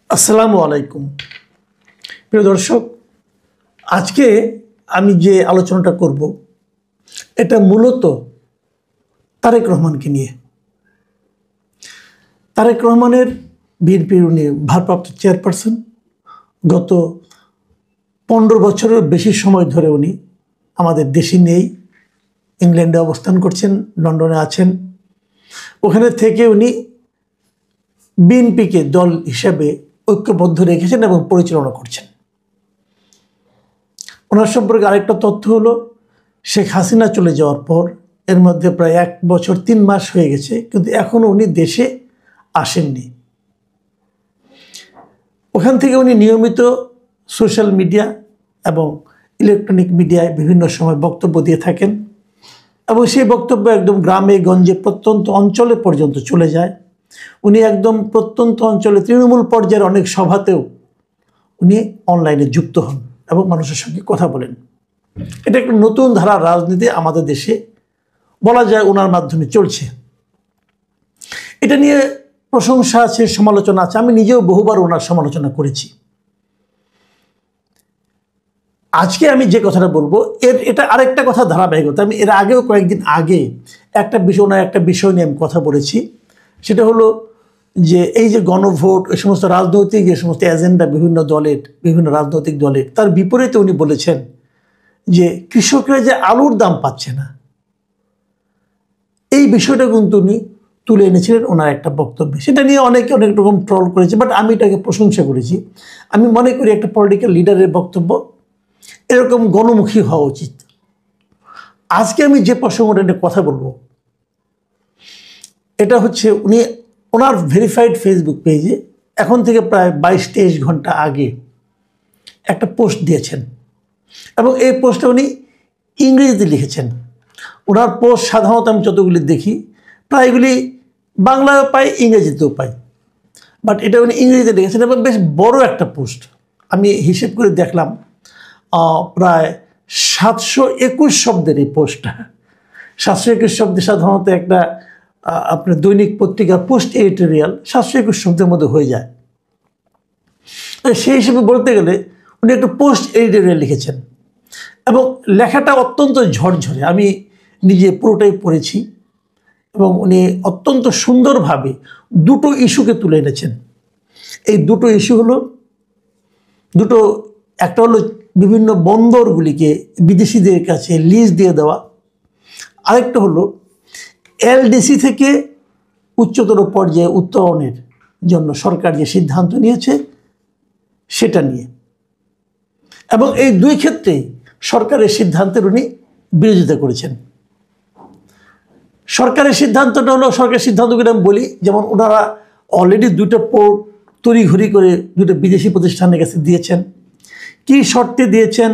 আসসালামু আলাইকুম প্রিয় দর্শক, আজকে আমি যে আলোচনাটা করব এটা মূলত তারেক রহমানকে নিয়ে। তারেক রহমানের বিএনপির উনি ভারপ্রাপ্ত চেয়ারপারসন। গত 15 বছরের বেশি সময় ধরে উনি আমাদের দেশে নেই, ইংল্যান্ডে অবস্থান করছেন, লন্ডনে আছেন। ওখানে থেকে উনি বিএনপিকে দল হিসেবে ঐক্যবদ্ধ রেখেছেন এবং পরিচালনা করছেন। ওনার সম্পর্কে আরেকটা তথ্য হলো, শেখ হাসিনা চলে যাওয়ার পর এর মধ্যে প্রায় 1 বছর 3 মাস হয়ে গেছে, কিন্তু এখনও উনি দেশে আসেননি। ওখান থেকে উনি নিয়মিত সোশ্যাল মিডিয়া এবং ইলেকট্রনিক মিডিয়ায় বিভিন্ন সময় বক্তব্য দিয়ে থাকেন এবং সেই বক্তব্য একদম গ্রামে গঞ্জে প্রত্যন্ত অঞ্চলে পর্যন্ত চলে যায়। উনি একদম প্রত্যন্ত অঞ্চলে তৃণমূল পর্যায়ের অনেক সভাতেও উনি অনলাইনে যুক্ত হন এবং মানুষের সঙ্গে কথা বলেন। এটা একটা নতুন ধারার রাজনীতি আমাদের দেশে বলা যায় ওনার মাধ্যমে চলছে। এটা নিয়ে প্রশংসা আছে, সমালোচনা আছে। আমি নিজেও বহুবার ওনার সমালোচনা করেছি। আজকে আমি যে কথাটা বলবো এটা আরেকটা কথা ধারাবাহিকতা। আমি এর আগেও কয়েকদিন আগে একটা বিষয় নিয়ে আমি কথা বলেছি। সেটা হলো যে এই যে গণভোট, এই সমস্ত রাজনৈতিক যে সমস্ত এজেন্ডা বিভিন্ন দলের, বিভিন্ন রাজনৈতিক দলের, তার বিপরীতে উনি বলেছেন যে কৃষকরা যে আলুর দাম পাচ্ছে না, এই বিষয়টা কিন্তু উনি তুলে এনেছিলেন ওনার একটা বক্তব্যে। সেটা নিয়ে অনেকে অনেক রকম ট্রল করেছে, বাট আমি এটাকে প্রশংসা করেছি। আমি মনে করি একটা পলিটিক্যাল লিডারের বক্তব্য এরকম গণমুখী হওয়া উচিত। আজকে আমি যে প্রসঙ্গটা নিয়ে কথা বলবো এটা হচ্ছে, উনি ওনার ভেরিফাইড ফেসবুক পেজে এখন থেকে প্রায় 22-23 ঘন্টা আগে একটা পোস্ট দিয়েছেন এবং এই পোস্টটা উনি ইংরেজিতে লিখেছেন। ওনার পোস্ট সাধারণত আমি যতগুলি দেখি প্রায়গুলি বাংলায়ও পাই, ইংরেজিতেও পাই, বাট এটা উনি ইংরেজিতে লিখেছেন এবং বেশ বড় একটা পোস্ট। আমি হিসেব করে দেখলাম প্রায় 721 শব্দের এই পোস্টটা। 721 শব্দে সাধারণত একটা আপনার দৈনিক পত্রিকার পোস্ট এডিটোরিয়াল 721 শব্দের মধ্যে হয়ে যায়। সেই হিসেবে বলতে গেলে উনি একটা পোস্ট এডিটোরিয়াল লিখেছেন এবং লেখাটা অত্যন্ত ঝরঝরে। আমি নিজে পুরোটাই পড়েছি এবং উনি অত্যন্ত সুন্দরভাবে দুটো ইস্যুকে তুলে এনেছেন। এই দুটো ইস্যু হলো একটা হলো বিভিন্ন বন্দরগুলিকে বিদেশিদের কাছে লিজ দিয়ে দেওয়া, আরেকটা হলো এলডিসি থেকে উচ্চতর পর্যায়ে উত্তরণের জন্য সরকার যে সিদ্ধান্ত নিয়েছে সেটা নিয়ে। এবং এই দুই ক্ষেত্রেই সরকারের সিদ্ধান্তের উনি বিরোধিতা করেছেন। সরকারের সিদ্ধান্তটা হলো, সরকারের সিদ্ধান্তগুলো আমি বলি, যেমন ওনারা অলরেডি 2টা পোর্ট তড়িঘড়ি করে 2টা বিদেশি প্রতিষ্ঠানের কাছে দিয়েছেন। কি শর্তে দিয়েছেন,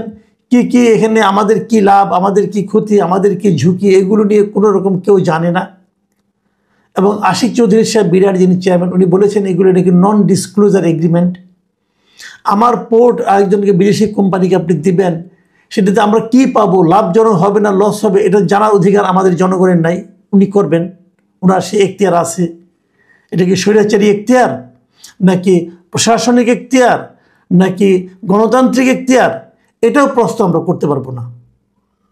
কি এখানে আমাদের কি লাভ, আমাদের কি ক্ষতি, আমাদের কি ঝুঁকি, এগুলো নিয়ে কোনো রকম কেউ জানে না। এবং আশিক চৌধুরী সাহেব বিরাট, যিনি চেয়ারম্যান, উনি বলেছেন এগুলো নাকি নন ডিসক্লোজার এগ্রিমেন্ট। আমার পোর্ট আরেকজনকে বিদেশি কোম্পানিকে আপনি দিবেন, সেটাতে আমরা কি পাবো, লাভজনক হবে না লস হবে, এটা জানার অধিকার আমাদের জনগণের নাই। উনি করবেন, ওনার সে এখতিয়ার আছে। এটা কি স্বৈরাচারী এখতিয়ার, নাকি প্রশাসনিক এখতিয়ার, নাকি গণতান্ত্রিক এখতিয়ার, এটাও প্রশ্ন আমরা করতে পারবো না।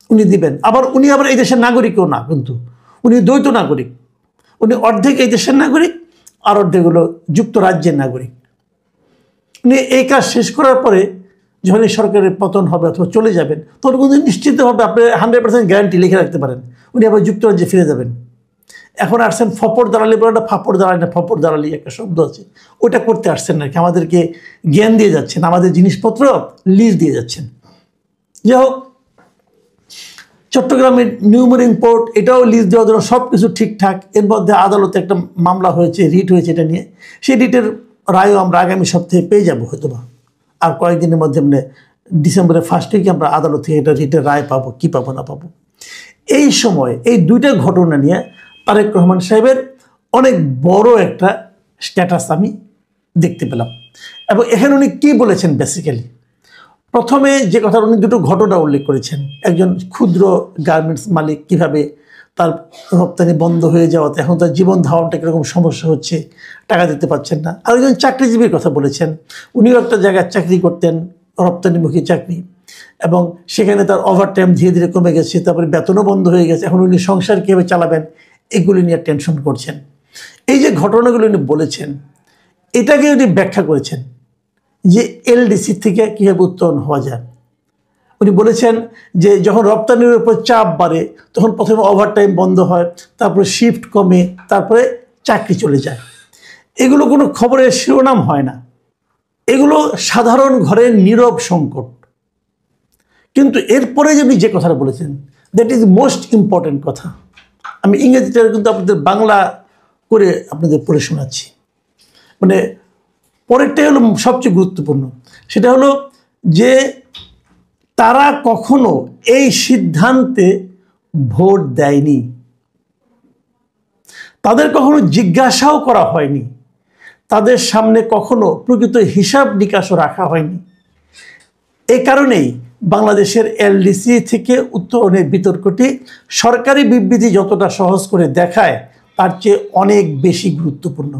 উনি দিবেন। উনি আবার এই দেশের নাগরিকও না, কিন্তু উনি দ্বৈত নাগরিক। উনি অর্ধেক এই দেশের নাগরিক আর অর্ধেক হলো যুক্তরাজ্যের নাগরিক। উনি এই কাজ শেষ করার পরে যখন সরকারের পতন হবে অথবা চলে যাবেন, তখন কিন্তু নিশ্চিতভাবে আপনি 100% গ্যারান্টি লিখে রাখতে পারেন উনি আবার যুক্তরাজ্যে ফিরে যাবেন। এখন আসছেন ফপর দালালি, বলে না ফাপড় দালালি, না ফপর দালালি একটা শব্দ আছে, ওটা করতে আসছেন নাকি, আমাদেরকে জ্ঞান দিয়ে যাচ্ছেন, আমাদের জিনিসপত্র লিজ দিয়ে যাচ্ছেন। যাই হোক, চট্টগ্রামের নিউমেরিং পোর্ট, এটাও লিজ দেওয়ার জন্য সব কিছু ঠিকঠাক। এর মধ্যে আদালতে একটা মামলা হয়েছে, রিট হয়েছে এটা নিয়ে। সেই রিটের রায়ও আমরা আগামী সপ্তাহে পেয়ে যাবো হয়তো বা, আর কয়েকদিনের মধ্যে মানে ডিসেম্বরের 1st উইকে আমরা আদালত থেকে এটা রিটের রায় পাবো, কি পাবো না পাবো। এই সময় এই 2টা ঘটনা নিয়ে তারেক রহমান সাহেবের অনেক বড় একটা স্ট্যাটাস আমি দেখতে পেলাম। এবং এখানে উনি কী বলেছেন, বেসিক্যালি প্রথমে যে কথা, উনি 2টো ঘটনা উল্লেখ করেছেন। একজন ক্ষুদ্র গার্মেন্টস মালিক কীভাবে তার রপ্তানি বন্ধ হয়ে যাওয়াতে এখন তার জীবন ধারণটা কীরকম সমস্যা হচ্ছে, টাকা দিতে পারছেন না। আরেকজন চাকরিজীবীর কথা বলেছেন, উনিও একটা জায়গায় চাকরি করতেন, রপ্তানিমুখী চাকরি, এবং সেখানে তার ওভারটাইম ধীরে ধীরে কমে গেছে, তারপরে বেতনও বন্ধ হয়ে গেছে, এখন উনি সংসার কীভাবে চালাবেন এগুলি নিয়ে টেনশন করছেন। এই যে ঘটনাগুলো উনি বলেছেন, এটাকে উনি ব্যাখ্যা করেছেন যে এলডিসি থেকে কীভাবে উত্তরণ হওয়া যায়। উনি বলেছেন যে যখন রপ্তানির উপর চাপ বাড়ে তখন প্রথমে ওভারটাইম বন্ধ হয়, তারপরে শিফট কমে, তারপরে চাকরি চলে যায়। এগুলো কোনো খবরের শিরোনাম হয় না, এগুলো সাধারণ ঘরের নীরব সংকট। কিন্তু এরপরে যে উনি যে কথাটা বলেছেন, দ্যাট ইজ মোস্ট ইম্পর্টেন্ট কথা। আমি ইংরেজিটা কিন্তু আপনাদের বাংলা করে আপনাদের পড়ে শোনাচ্ছি। মানে পরেরটাই হলো সবচেয়ে গুরুত্বপূর্ণ। সেটা হলো যে তারা কখনো এই সিদ্ধান্তে ভোট দেয়নি, তাদের কখনো জিজ্ঞাসাও করা হয়নি, তাদের সামনে কখনো প্রকৃত হিসাব নিকাশও রাখা হয়নি। এ কারণেই বাংলাদেশের এলডিসি থেকে উত্তরণের বিতর্কটি সরকারি বিবৃতি যতটা সহজ করে দেখায় তার চেয়ে অনেক বেশি গুরুত্বপূর্ণ।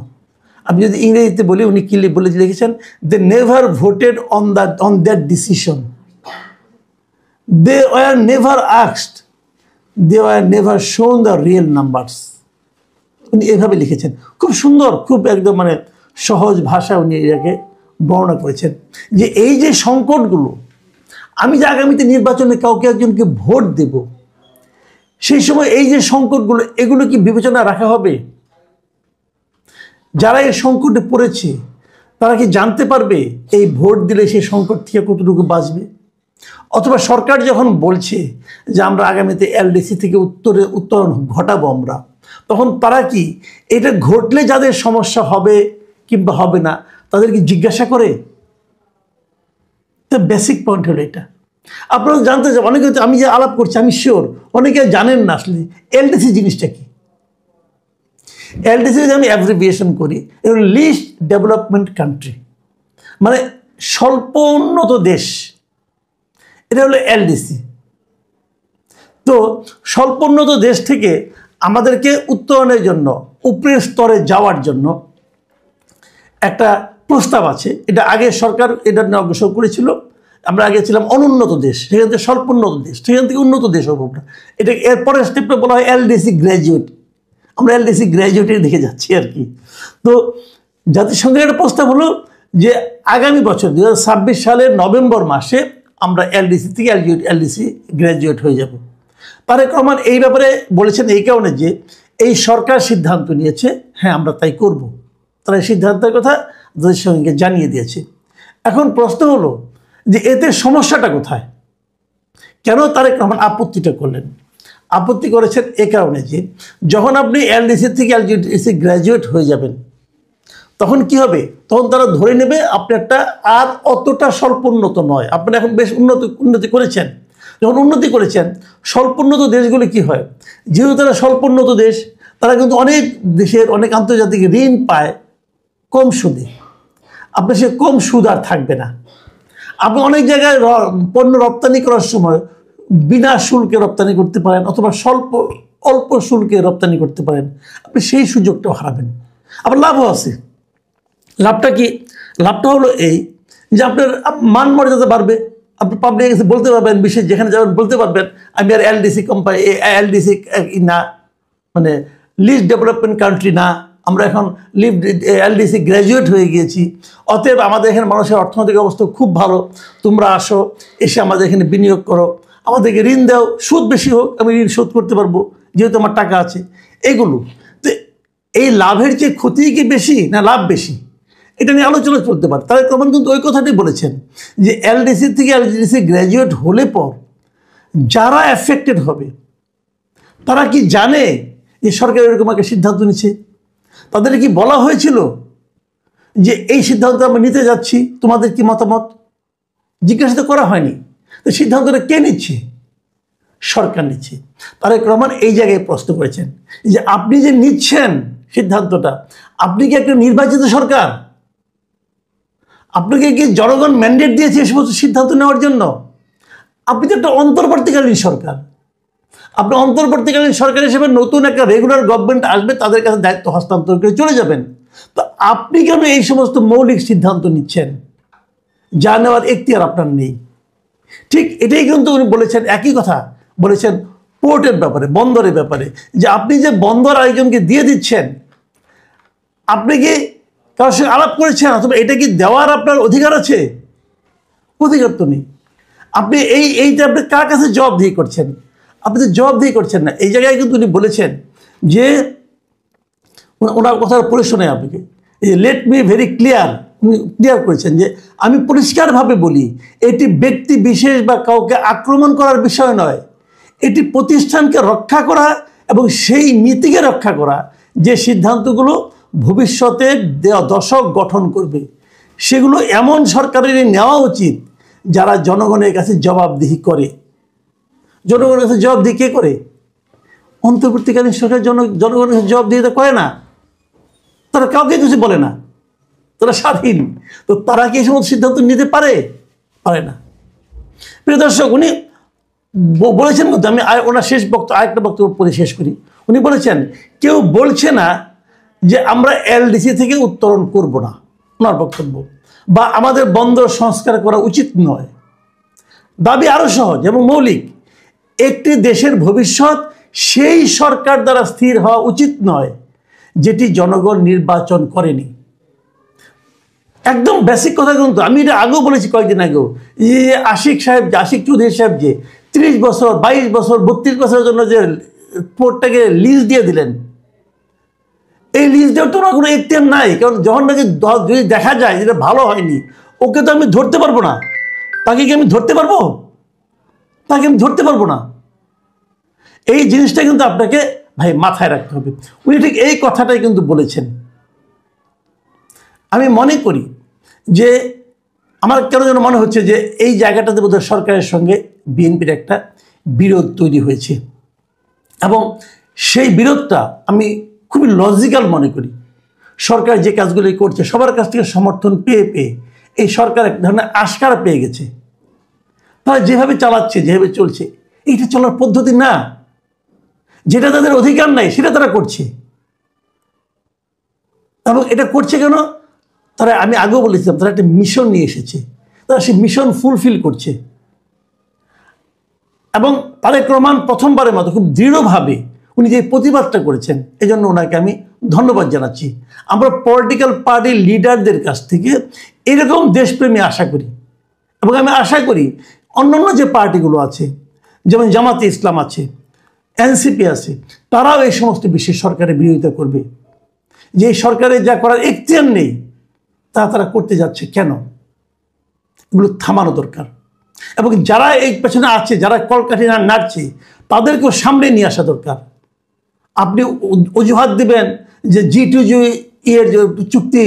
আমি যদি ইংরেজিতে বলি, উনি কি বলে লিখেছেন, they never voted on that decision, they were never asked, they were never shown the real numbers. উনি এভাবে লিখেছেন, খুব সুন্দর, খুব একদম মানে সহজ ভাষা উনি এটাকে বর্ণনা করেছেন যে এই যে সংকটগুলো, আমি যে আগামীতে নির্বাচনে কাউকে একজনকে ভোট দেব, সেই সময় এই যে সংকটগুলো, এগুলো কি বিবেচনা রাখা হবে? যারা এই সংকটে পড়েছে তারা কি জানতে পারবে এই ভোট দিলে সেই সংকট থেকে কতটুকু বাঁচবে? অথবা সরকার যখন বলছে যে আমরা আগামীতে এলডিসি থেকে উত্তরণ ঘটাবো আমরা, তখন তারা কি এটা ঘটলে যাদের সমস্যা হবে কিংবা হবে না তাদেরকে জিজ্ঞাসা করে? তো বেসিক পয়েন্ট হলো এটা। আপনারা জানতে চান, অনেকে, আমি যে আলাপ করছি আমি শিওর অনেকে জানেন না আসলে এলডিসি জিনিসটা কি। এলডিসি যদি আমি অ্যাব্রিভিয়েশন করি, এটা লিস্ট ডেভেলপমেন্ট কান্ট্রি, মানে স্বল্প উন্নত দেশ, এটা হলো এলডিসি। তো স্বল্প উন্নত দেশ থেকে আমাদেরকে উত্তরণের জন্য, উপরের স্তরে যাওয়ার জন্য একটা প্রস্তাব আছে। এটা আগে সরকার এটা নিয়ে অগ্রসর করেছিল। আমরা আগে ছিলাম অনুন্নত দেশ, সেখান থেকে স্বল্প উন্নত দেশ, সেখান থেকে উন্নত দেশ হবো আমরা। এটা এরপরের স্টেপটা বলা হয় এলডিসি গ্র্যাজুয়েট। আমরা এলডিসি গ্র্যাজুয়েটের দিকে যাচ্ছি আর কি। তো জাতিসংঘের একটা প্রস্তাব হলো যে আগামী বছর 2026 সালের নভেম্বর মাসে আমরা এলডিসি থেকে এলডিসি গ্র্যাজুয়েট হয়ে যাব। তারেক রহমান এই ব্যাপারে বলেছেন এই কারণে যে এই সরকার সিদ্ধান্ত নিয়েছে, হ্যাঁ আমরা তাই করব। তারা এই সিদ্ধান্তের কথা জাতিসংঘকে জানিয়ে দিয়েছে। এখন প্রশ্ন হলো যে এতে সমস্যাটা কোথায়? কেন তারেক রহমান আপত্তিটা করলেন? আপত্তি করেছেন এ কারণে যে যখন আপনি এলডিসি থেকে এলডিসি গ্র্যাজুয়েট হয়ে যাবেন, তখন কি হবে? তখন তারা ধরে নেবে আপনি একটা আর অতটা স্বল্পোন্নত নয়, আপনি এখন বেশ উন্নতি করেছেন। যখন উন্নতি করেছেন, স্বল্পোন্নত দেশগুলো কি হয়, যেহেতু তারা স্বল্পোন্নত দেশ, তারা কিন্তু অনেক দেশের অনেক আন্তর্জাতিক ঋণ পায় কম সুদে। আপনার সে কম সুদ আর থাকবে না। আপনি অনেক জায়গায় পণ্য রপ্তানি করার সময় বিনা শুল্কে রপ্তানি করতে পারেন, অথবা অল্প শুল্কে রপ্তানি করতে পারেন। আপনি সেই সুযোগটাও হারাবেন। আবার লাভও আছে। লাভটা কি? লাভটা হলো এই যে আপনার মান মর্যাদা বাড়বে। আপনি পাবলিক কাছে বলতে পারবেন, বিশেষ যেখানে যাবেন বলতে পারবেন আমি আর এলডিসি কোম্পানি, এলডিসি না, মানে লিস্ট ডেভেলপমেন্ট কান্ট্রি না, আমরা এখন এলডিসি গ্র্যাজুয়েট হয়ে গিয়েছি। অতএব আমাদের এখানে মানুষের অর্থনৈতিক অবস্থা খুব ভালো, তোমরা আসো, এসে আমাদের এখানে বিনিয়োগ করো, আমাদেরকে ঋণ দাও, সুদ বেশি হোক, আমি ঋণ শোধ করতে পারবো যেহেতু আমার টাকা আছে। এগুলো তো এই লাভের চেয়ে ক্ষতি কি বেশি না লাভ বেশি, এটা নিয়ে আলোচনা চলতে পারে। তারেক রহমান কিন্তু ওই কথাটাই বলেছেন যে এলডিসি থেকে এলডিসি গ্র্যাজুয়েট হলে পর যারা এফেক্টেড হবে তারা কি জানে যে সরকার এরকম একটা সিদ্ধান্ত নিচ্ছে? তাদের কি বলা হয়েছিল যে এই সিদ্ধান্ত আমরা নিতে যাচ্ছি, তোমাদের কি মতামত? জিজ্ঞাসা তো করা হয়নি। তো সিদ্ধান্তটা কে নিচ্ছে? সরকার নিচ্ছে। তারেক রহমান এই জায়গায় প্রশ্ন করেছেন যে আপনি যে নিচ্ছেন সিদ্ধান্তটা, আপনি কি একটা নির্বাচিত সরকার? আপনাকে কি জনগণ ম্যান্ডেট দিয়েছে এই সমস্ত সিদ্ধান্ত নেওয়ার জন্য? আপনি তো একটা অন্তর্বর্তীকালীন সরকার। আপনি অন্তর্বর্তীকালীন সরকার হিসেবে নতুন একটা রেগুলার গভর্নমেন্ট আসবে, তাদের কাছে দায়িত্ব হস্তান্তর করে চলে যাবেন। তো আপনি কেন এই সমস্ত মৌলিক সিদ্ধান্ত নিচ্ছেন যা নেওয়ার এখতিয়ার আপনার নেই? ঠিক এটাই কিন্তু উনি বলেছেন, একই কথা বলেছেন পোর্টের ব্যাপারে, বন্দরের ব্যাপারে, যে আপনি যে বন্দর আয়োজনকে দিয়ে দিচ্ছেন, আপনি কি কারোর সঙ্গে আলাপ করেছেন অথবা এটা কি দেওয়ার আপনার অধিকার আছে? অধিকার তো নেই। আপনি এইটা আপনি কার কাছে জবাবদিহি করছেন? আপনি তো জবাবদিহি করছেন না। এই জায়গায় কিন্তু উনি বলেছেন যে, ওনার কথা পড়ে শোনায় আপনাকে, এই লেট মি ভেরি ক্লিয়ার, উনি ক্লিয়ার করেছেন যে আমি পরিষ্কারভাবে বলি, এটি ব্যক্তি বিশেষ বা কাউকে আক্রমণ করার বিষয় নয়, এটি প্রতিষ্ঠানকে রক্ষা করা এবং সেই নীতিকে রক্ষা করা যে সিদ্ধান্তগুলো ভবিষ্যতে দশক গঠন করবে, সেগুলো এমন সরকারের নেওয়া উচিত যারা জনগণের কাছে জবাবদিহি করে। জনগণের কাছে জবাবদিহি কে করে? অন্তর্বর্তীকালীন সরকার জনগণের কাছে জবাবদিহিতা করে না, তারা কাউকে কিছু বলে না, তারা স্বাধীন। তো তারা কি এই সমস্ত সিদ্ধান্ত নিতে পারে? পারে না। প্রিয় দর্শক, উনি বলেছেন, কিন্তু আমি ওনার শেষ আরেকটা বক্তব্য পড়ে শেষ করি। উনি বলেছেন কেউ বলছে না যে আমরা এলডিসি থেকে উত্তরণ করব না, ওনার বক্তব্য, বা আমাদের বন্দর সংস্কার করা উচিত নয়। দাবি আরো সহজ এবং মৌলিক, একটি দেশের ভবিষ্যৎ সেই সরকার দ্বারা স্থির হওয়া উচিত নয় যেটি জনগণ নির্বাচন করেনি। একদম বেসিক কথা। কিন্তু আমি এটা আগেও বলেছি, কয়েকদিন আগেও, যে আশিক চৌধুরী সাহেব যে 30 বছর 22 বছর 32 বছরের জন্য যে পোর্টটাকে লিজ দিয়ে দিলেন, এই লিজ দেওয়ার তো কোনো এখতিয়ার নাই। কারণ যখন নাকি যদি দেখা যায় যেটা ভালো হয়নি, ওকে তো আমি ধরতে পারবো না। তাকে কি আমি ধরতে পারবো? তাকে আমি ধরতে পারবো না। এই জিনিসটা কিন্তু আপনাকে ভাই মাথায় রাখতে হবে। উনি ঠিক এই কথাটাই কিন্তু বলেছেন। আমি মনে করি যে আমার কেন যেন মনে হচ্ছে যে এই জায়গাটাতে বোধহয় সরকারের সঙ্গে বিএনপির একটা বিরোধ তৈরি হয়েছে, এবং সেই বিরোধটা আমি খুবই লজিক্যাল মনে করি। সরকার যে কাজগুলি করছে সবার কাছ থেকে সমর্থন পেয়ে পেয়ে এই সরকার এক ধরনের আস্কারা পেয়ে গেছে। তারা যেভাবে চালাচ্ছে, যেভাবে চলছে, এইটা চলার পদ্ধতি না। যেটা তাদের অধিকার নাই সেটা তারা করছে। এবং এটা করছে কেন? তারা, আমি আগেও বলেছিলাম, তারা একটা মিশন নিয়ে এসেছে, তারা সেই মিশন ফুলফিল করছে। এবং তারেক রহমান প্রথমবারের মতো খুব দৃঢ়ভাবে উনি যে প্রতিবাদটা করেছেন, এই জন্য ওনাকে আমি ধন্যবাদ জানাচ্ছি। আমরা পলিটিক্যাল পার্টির লিডারদের কাছ থেকে এরকম দেশপ্রেমী আশা করি, এবং আমি আশা করি অন্যান্য যে পার্টিগুলো আছে, যেমন জামাতে ইসলাম আছে, এনসিপি আছে, তারাও এই সমস্ত বিষয়ে সরকারের বিরোধিতা করবে। যে সরকারের যা করার এখতিয়ার নেই তা তারা করতে যাচ্ছে কেন, এগুলো থামানো দরকার। এবং যারা এই পেছনে আছে, যারা কলকাঠি নাড়ছে, তাদেরকেও সামনে নিয়ে আসা দরকার। আপনি অজুহাত দিবেন যে G2G এর চুক্তি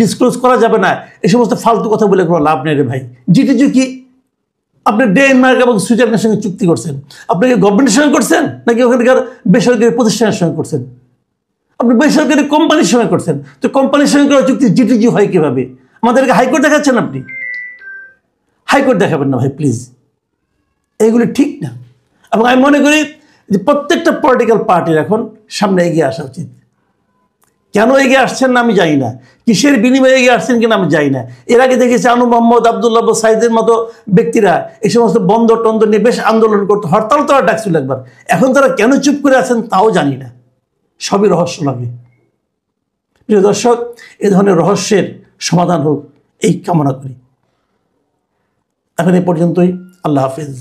ডিসক্লোজ করা যাবে না, এই সমস্ত ফালতু কথা বলে কোনো লাভ নেই রে ভাই। G2G কি? আপনি ডেনমার্ক এবং সুইজারল্যান্ডের সঙ্গে চুক্তি করছেন, আপনি কি গভর্নমেন্টের সঙ্গে করছেন নাকি ওখানকার বেসরকারি প্রতিষ্ঠানের সঙ্গে করছেন? আপনি বেসরকারি কোম্পানির সঙ্গে করছেন। তো কোম্পানির সঙ্গে করা চুক্তি G2G হয় কীভাবে? আমাদেরকে হাইকোর্ট দেখাচ্ছেন আপনি? হাইকোর্ট দেখাবেন না ভাই, প্লিজ। এইগুলি ঠিক না। এবং আমি মনে করি যে প্রত্যেকটা পলিটিক্যাল পার্টির এখন সামনে এগিয়ে আসা উচিত। কেন এগিয়ে আসছেন না আমি জানি না, কিসের বিনিময়ে এগিয়ে আসছেন কিনা আমি জানি না। এর আগে দেখেছি আনু মোহাম্মদ, আবদুল্লাহ সাইদের মতো ব্যক্তিরা এই সমস্ত বন্দর টন্দর নিয়ে বেশ আন্দোলন করতো, হরতাল তারা ডাকছিল একবার। এখন তারা কেন চুপ করে আছেন তাও জানি না, সবই রহস্য লাগে। প্রিয় দর্শক, এ ধরনের রহস্যের সমাধান হোক এই কামনা করি। এখন এ পর্যন্তই। আল্লাহ হাফেজ।